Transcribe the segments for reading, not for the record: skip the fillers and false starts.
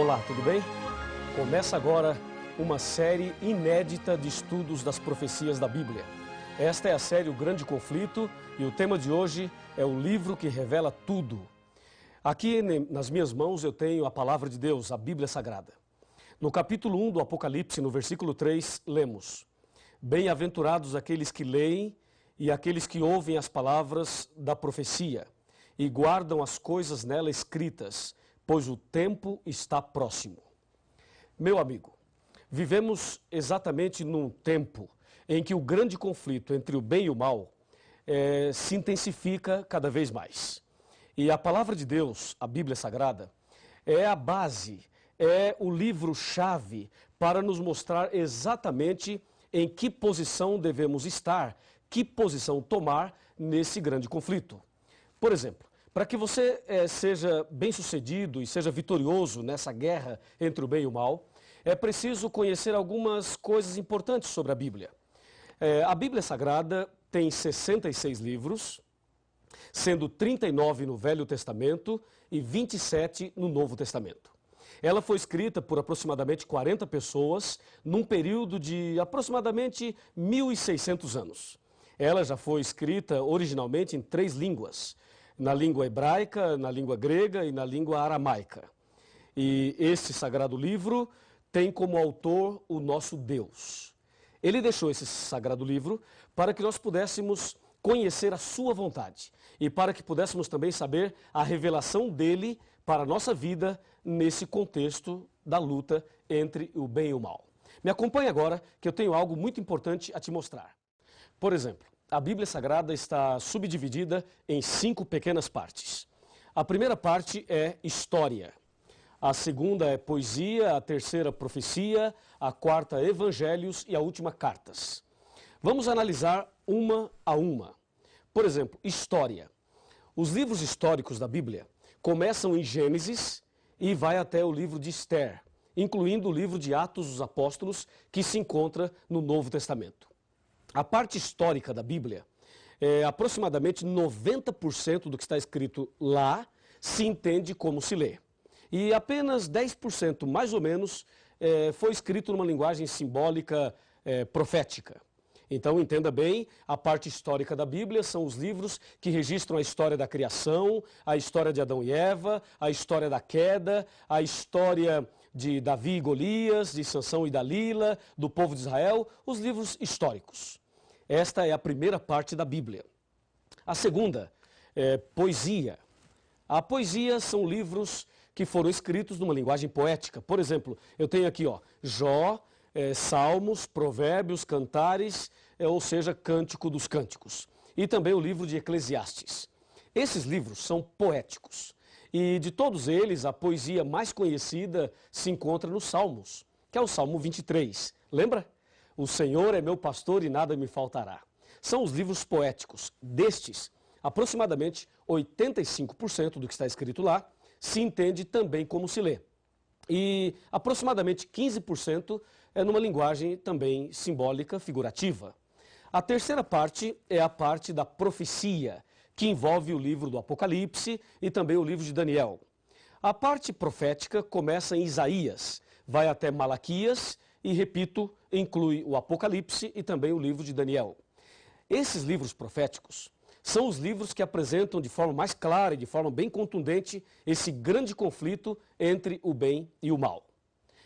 Olá, tudo bem? Começa agora uma série inédita de estudos das profecias da Bíblia. Esta é a série O Grande Conflito e o tema de hoje é o livro que revela tudo. Aqui nas minhas mãos eu tenho a palavra de Deus, a Bíblia Sagrada. No capítulo 1 do Apocalipse, no versículo 3, lemos: Bem-aventurados aqueles que leem e aqueles que ouvem as palavras da profecia e guardam as coisas nela escritas, pois o tempo está próximo. Meu amigo, vivemos exatamente num tempo em que o grande conflito entre o bem e o mal se intensifica cada vez mais. E a palavra de Deus, a Bíblia Sagrada, é a base, é o livro-chave para nos mostrar exatamente em que posição devemos estar, que posição tomar nesse grande conflito. Por exemplo, para que você seja bem-sucedido e seja vitorioso nessa guerra entre o bem e o mal, é preciso conhecer algumas coisas importantes sobre a Bíblia. A Bíblia Sagrada tem 66 livros, sendo 39 no Velho Testamento e 27 no Novo Testamento. Ela foi escrita por aproximadamente 40 pessoas num período de aproximadamente 1.600 anos. Ela já foi escrita originalmente em 3 línguas, na língua hebraica, na língua grega e na língua aramaica. E esse sagrado livro tem como autor o nosso Deus. Ele deixou esse sagrado livro para que nós pudéssemos conhecer a sua vontade e para que pudéssemos também saber a revelação dele para a nossa vida nesse contexto da luta entre o bem e o mal. Me acompanhe agora que eu tenho algo muito importante a te mostrar. Por exemplo, a Bíblia Sagrada está subdividida em 5 pequenas partes. A primeira parte é história, a segunda é poesia, a terceira profecia, a quarta evangelhos e a última cartas. Vamos analisar uma a uma. Por exemplo, história. Os livros históricos da Bíblia começam em Gênesis e vai até o livro de Esther, incluindo o livro de Atos dos Apóstolos, que se encontra no Novo Testamento. A parte histórica da Bíblia, aproximadamente 90% do que está escrito lá se entende como se lê. E apenas 10%, mais ou menos, foi escrito numa linguagem simbólica profética. Então, entenda bem, a parte histórica da Bíblia são os livros que registram a história da criação, a história de Adão e Eva, a história da queda, a história de Davi e Golias, de Sansão e Dalila, do povo de Israel, os livros históricos. Esta é a primeira parte da Bíblia. A segunda é poesia. A poesia são livros que foram escritos numa linguagem poética. Por exemplo, eu tenho aqui Jó, Salmos, Provérbios, Cantares, ou seja, Cântico dos Cânticos. E também o livro de Eclesiastes. Esses livros são poéticos. E de todos eles, a poesia mais conhecida se encontra nos Salmos, que é o Salmo 23. Lembra? O Senhor é meu pastor e nada me faltará. São os livros poéticos. Destes, aproximadamente 85% do que está escrito lá se entende também como se lê. E aproximadamente 15% é numa linguagem também simbólica, figurativa. A terceira parte é a parte da profecia, que envolve o livro do Apocalipse e também o livro de Daniel. A parte profética começa em Isaías, vai até Malaquias e, repito, inclui o Apocalipse e também o livro de Daniel. Esses livros proféticos são os livros que apresentam de forma mais clara e de forma bem contundente esse grande conflito entre o bem e o mal.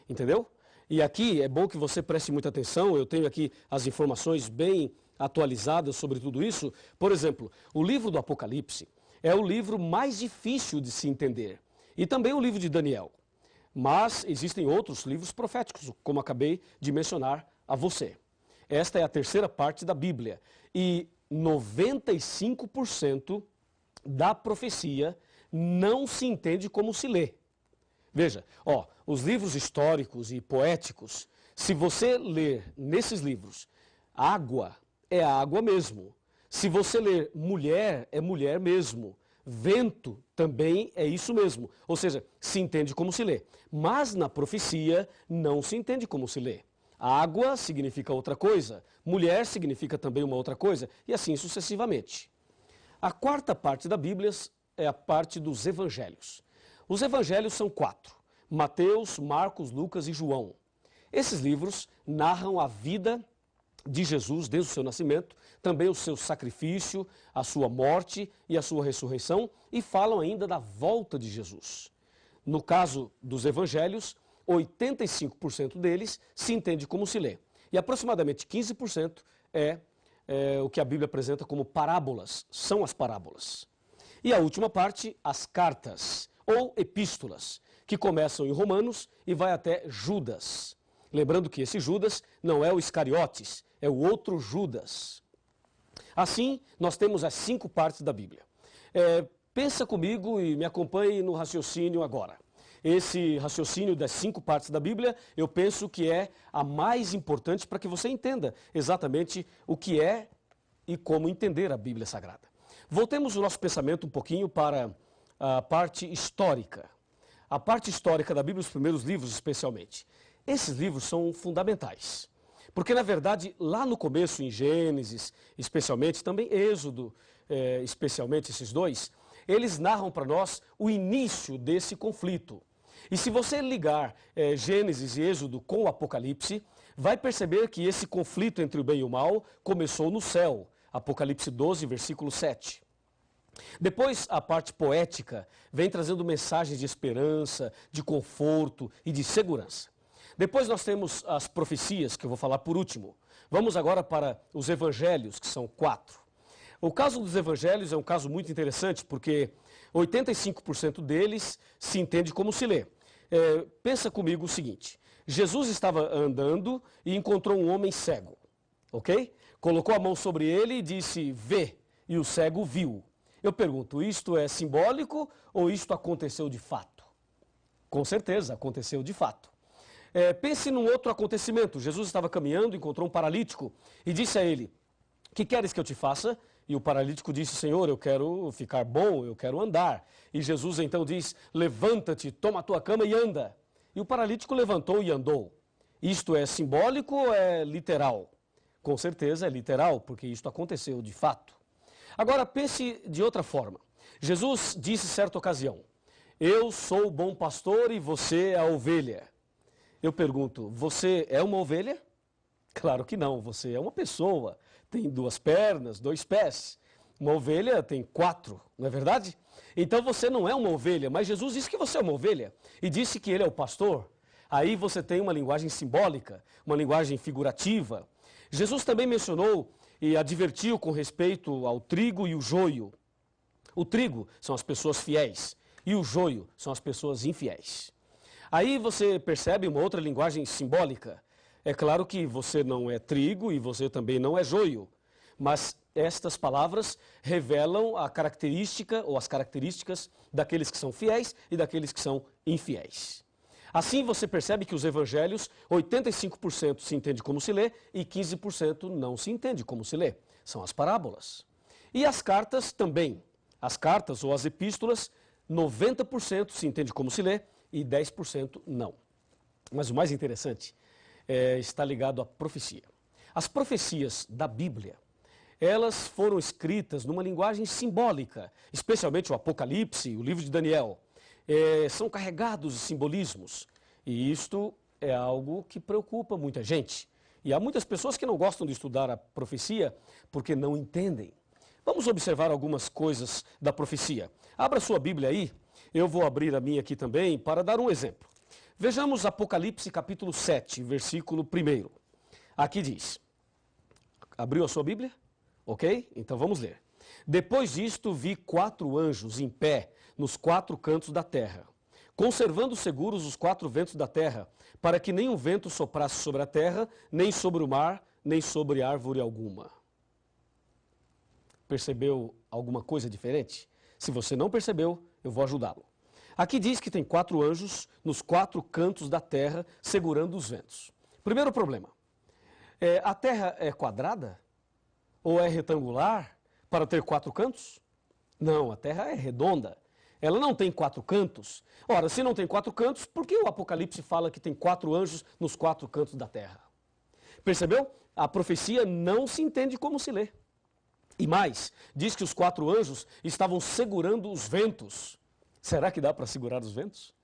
Entendeu? E aqui é bom que você preste muita atenção, eu tenho aqui as informações bem atualizadas sobre tudo isso. Por exemplo, o livro do Apocalipse é o livro mais difícil de se entender. E também o livro de Daniel. Mas existem outros livros proféticos, como acabei de mencionar a você. Esta é a terceira parte da Bíblia. E 95% da profecia não se entende como se lê. Veja, os livros históricos e poéticos, se você ler nesses livros, água é água mesmo. Se você ler mulher, é mulher mesmo. Vento também é isso mesmo. Ou seja, se entende como se lê. Mas na profecia não se entende como se lê. Água significa outra coisa, mulher significa também uma outra coisa, e assim sucessivamente. A quarta parte da Bíblia é a parte dos evangelhos. Os evangelhos são 4. Mateus, Marcos, Lucas e João. Esses livros narram a vida de Jesus desde o seu nascimento, também o seu sacrifício, a sua morte e a sua ressurreição, e falam ainda da volta de Jesus. No caso dos evangelhos, 85% deles se entende como se lê, e aproximadamente 15% é o que a Bíblia apresenta como parábolas, são as parábolas. E a última parte, as cartas, ou epístolas, que começam em Romanos e vai até Judas. Lembrando que esse Judas não é o Iscariotes, é o outro Judas. Assim, nós temos as 5 partes da Bíblia. Pensa comigo e me acompanhe no raciocínio agora. Esse raciocínio das 5 partes da Bíblia, eu penso que é a mais importante para que você entenda exatamente o que é e como entender a Bíblia Sagrada. Voltemos o nosso pensamento um pouquinho para a parte histórica. A parte histórica da Bíblia, os primeiros livros especialmente. Esses livros são fundamentais. Porque, na verdade, lá no começo, em Gênesis, especialmente, também Êxodo, especialmente esses dois, eles narram para nós o início desse conflito. E se você ligar Gênesis e Êxodo com o Apocalipse, vai perceber que esse conflito entre o bem e o mal começou no céu. Apocalipse 12, versículo 7. Depois, a parte poética vem trazendo mensagens de esperança, de conforto e de segurança. Depois nós temos as profecias, que eu vou falar por último. Vamos agora para os evangelhos, que são 4. O caso dos evangelhos é um caso muito interessante, porque 85% deles se entende como se lê. Pensa comigo o seguinte, Jesus estava andando e encontrou um homem cego, ok? Colocou a mão sobre ele e disse, vê, e o cego viu. Eu pergunto, isto é simbólico ou isto aconteceu de fato? Com certeza, aconteceu de fato. Pense num outro acontecimento. Jesus estava caminhando, encontrou um paralítico e disse a ele, que queres que eu te faça? E o paralítico disse, Senhor, eu quero ficar bom, eu quero andar. E Jesus então diz, levanta-te, toma a tua cama e anda. E o paralítico levantou e andou. Isto é simbólico ou é literal? Com certeza é literal, porque isto aconteceu de fato. Agora pense de outra forma. Jesus disse certa ocasião, eu sou o bom pastor e você é a ovelha. Eu pergunto, você é uma ovelha? Claro que não, você é uma pessoa, tem 2 pernas, 2 pés. Uma ovelha tem 4, não é verdade? Então você não é uma ovelha, mas Jesus disse que você é uma ovelha e disse que ele é o pastor. Aí você tem uma linguagem simbólica, uma linguagem figurativa. Jesus também mencionou e advertiu com respeito ao trigo e o joio. O trigo são as pessoas fiéis e o joio são as pessoas infiéis. Aí você percebe uma outra linguagem simbólica. É claro que você não é trigo e você também não é joio, mas estas palavras revelam a característica ou as características daqueles que são fiéis e daqueles que são infiéis. Assim você percebe que os evangelhos, 85% se entende como se lê e 15% não se entende como se lê. São as parábolas. E as cartas também. As cartas ou as epístolas, 90% se entende como se lê e 10% não. Mas o mais interessante está ligado à profecia. As profecias da Bíblia, elas foram escritas numa linguagem simbólica, especialmente o Apocalipse, o livro de Daniel. São carregados de simbolismos e isto é algo que preocupa muita gente. E há muitas pessoas que não gostam de estudar a profecia porque não entendem. Vamos observar algumas coisas da profecia. Abra sua Bíblia aí, eu vou abrir a minha aqui também para dar um exemplo. Vejamos Apocalipse capítulo 7, versículo 1. Aqui diz, abriu a sua Bíblia? Ok? Então vamos ler. Depois disto vi 4 anjos em pé nos 4 cantos da terra, conservando seguros os 4 ventos da terra, para que nenhum vento soprasse sobre a terra, nem sobre o mar, nem sobre árvore alguma. Percebeu alguma coisa diferente? Se você não percebeu, eu vou ajudá-lo. Aqui diz que tem 4 anjos nos 4 cantos da terra, segurando os ventos. Primeiro problema, a terra é quadrada? Ou é retangular para ter 4 cantos? Não, a terra é redonda. Ela não tem 4 cantos. Ora, se não tem 4 cantos, por que o Apocalipse fala que tem 4 anjos nos 4 cantos da terra? Percebeu? A profecia não se entende como se lê. E mais, diz que os 4 anjos estavam segurando os ventos. Será que dá para segurar os ventos?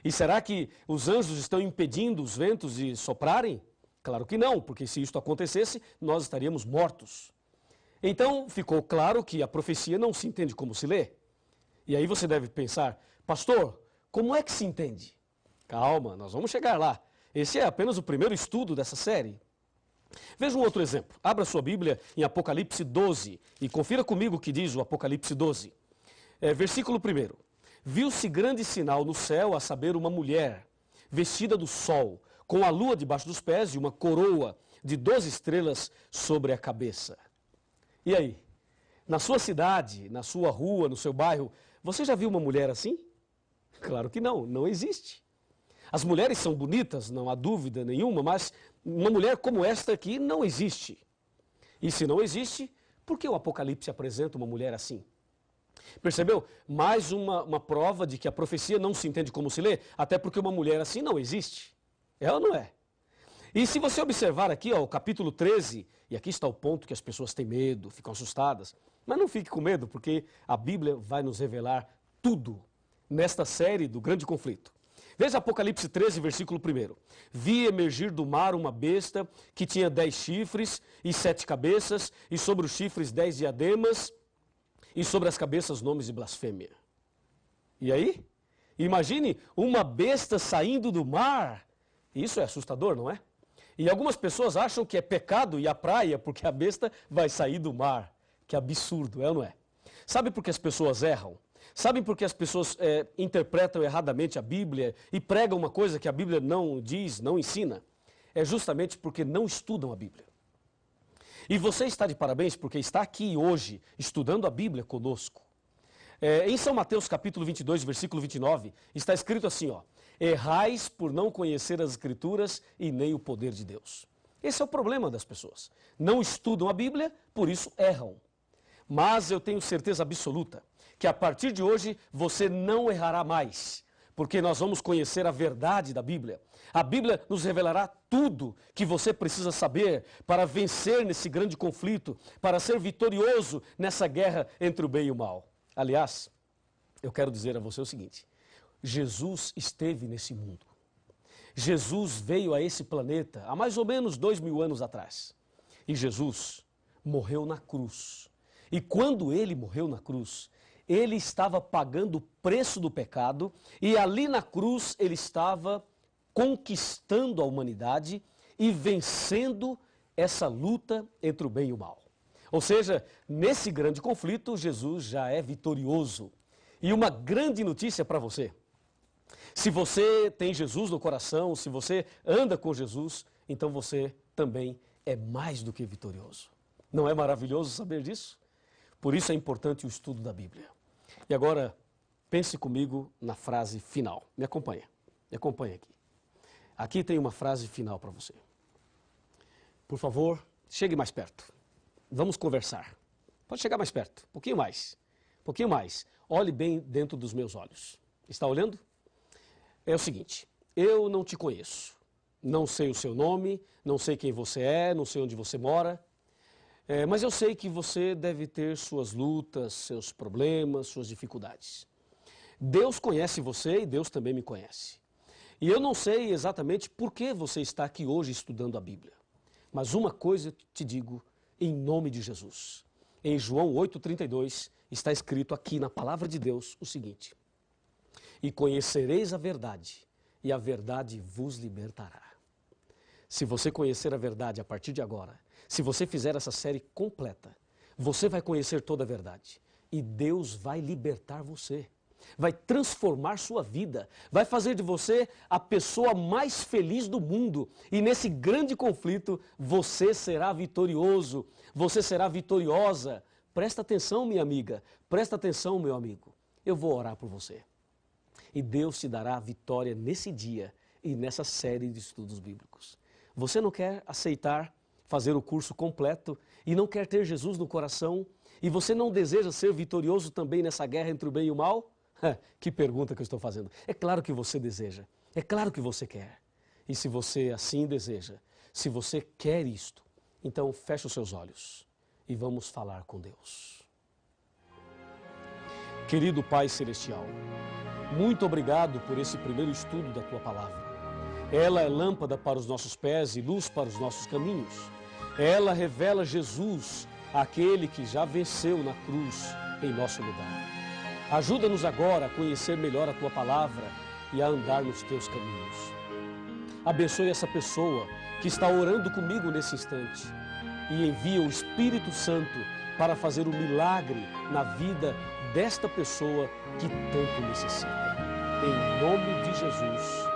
E será que os anjos estão impedindo os ventos de soprarem? Claro que não, porque se isto acontecesse, nós estaríamos mortos. Então, ficou claro que a profecia não se entende como se lê. E aí você deve pensar, pastor, como é que se entende? Calma, nós vamos chegar lá. Esse é apenas o primeiro estudo dessa série. Veja um outro exemplo. Abra sua Bíblia em Apocalipse 12 e confira comigo o que diz o Apocalipse 12. Versículo 1. Viu-se grande sinal no céu, a saber, uma mulher, vestida do sol, com a lua debaixo dos pés e uma coroa de 12 estrelas sobre a cabeça. E aí? Na sua cidade, na sua rua, no seu bairro, você já viu uma mulher assim? Claro que não, não existe. As mulheres são bonitas, não há dúvida nenhuma, mas uma mulher como esta aqui não existe. E se não existe, por que o Apocalipse apresenta uma mulher assim? Percebeu? Mais uma prova de que a profecia não se entende como se lê, até porque uma mulher assim não existe. É ou não é? E se você observar aqui, ó, o capítulo 13, e aqui está o ponto que as pessoas têm medo, ficam assustadas, mas não fique com medo, porque a Bíblia vai nos revelar tudo nesta série do grande conflito. Veja Apocalipse 13, versículo 1. Vi emergir do mar uma besta que tinha 10 chifres e 7 cabeças, e sobre os chifres 10 diademas, e sobre as cabeças nomes de blasfêmia. E aí? Imagine uma besta saindo do mar. Isso é assustador, não é? E algumas pessoas acham que é pecado ir à praia porque a besta vai sair do mar. Que absurdo, é ou não é? Sabe por que as pessoas erram? Sabe por que as pessoas interpretam erradamente a Bíblia e pregam uma coisa que a Bíblia não diz, não ensina? É justamente porque não estudam a Bíblia. E você está de parabéns porque está aqui hoje estudando a Bíblia conosco. Em São Mateus capítulo 22, versículo 29, está escrito assim, ó: errais por não conhecer as Escrituras e nem o poder de Deus. Esse é o problema das pessoas. Não estudam a Bíblia, por isso erram. Mas eu tenho certeza absoluta que a partir de hoje você não errará mais, porque nós vamos conhecer a verdade da Bíblia. A Bíblia nos revelará tudo que você precisa saber para vencer nesse grande conflito, para ser vitorioso nessa guerra entre o bem e o mal. Aliás, eu quero dizer a você o seguinte: Jesus esteve nesse mundo. Jesus veio a esse planeta há mais ou menos 2000 anos atrás. E Jesus morreu na cruz. E quando ele morreu na cruz, ele estava pagando o preço do pecado e ali na cruz ele estava conquistando a humanidade e vencendo essa luta entre o bem e o mal. Ou seja, nesse grande conflito, Jesus já é vitorioso. E uma grande notícia para você: se você tem Jesus no coração, se você anda com Jesus, então você também é mais do que vitorioso. Não é maravilhoso saber disso? Por isso é importante o estudo da Bíblia. E agora, pense comigo na frase final. Me acompanha aqui. Aqui tem uma frase final para você. Por favor, chegue mais perto. Vamos conversar. Pode chegar mais perto, um pouquinho mais. Um pouquinho mais. Olhe bem dentro dos meus olhos. Está olhando? É o seguinte: eu não te conheço. Não sei o seu nome, não sei quem você é, não sei onde você mora. Mas eu sei que você deve ter suas lutas, seus problemas, suas dificuldades. Deus conhece você e Deus também me conhece. E eu não sei exatamente por que você está aqui hoje estudando a Bíblia. Mas uma coisa eu te digo em nome de Jesus. Em João 8,32 está escrito aqui na palavra de Deus o seguinte: e conhecereis a verdade, e a verdade vos libertará. Se você conhecer a verdade a partir de agora, se você fizer essa série completa, você vai conhecer toda a verdade. E Deus vai libertar você. Vai transformar sua vida. Vai fazer de você a pessoa mais feliz do mundo. E nesse grande conflito, você será vitorioso. Você será vitoriosa. Presta atenção, minha amiga. Presta atenção, meu amigo. Eu vou orar por você. E Deus te dará a vitória nesse dia e nessa série de estudos bíblicos. Você não quer aceitar fazer o curso completo e não quer ter Jesus no coração e você não deseja ser vitorioso também nessa guerra entre o bem e o mal? Que pergunta que eu estou fazendo. É claro que você deseja, é claro que você quer. E se você assim deseja, se você quer isto, então feche os seus olhos e vamos falar com Deus. Querido Pai Celestial, Muito obrigado por esse primeiro estudo da Tua Palavra. Ela é lâmpada para os nossos pés e luz para os nossos caminhos. Ela revela Jesus, aquele que já venceu na cruz em nosso lugar. Ajuda-nos agora a conhecer melhor a Tua Palavra e a andar nos Teus caminhos. Abençoe essa pessoa que está orando comigo nesse instante e envia o Espírito Santo para fazer um milagre na vida desta pessoa que tanto necessita. Em nome de Jesus.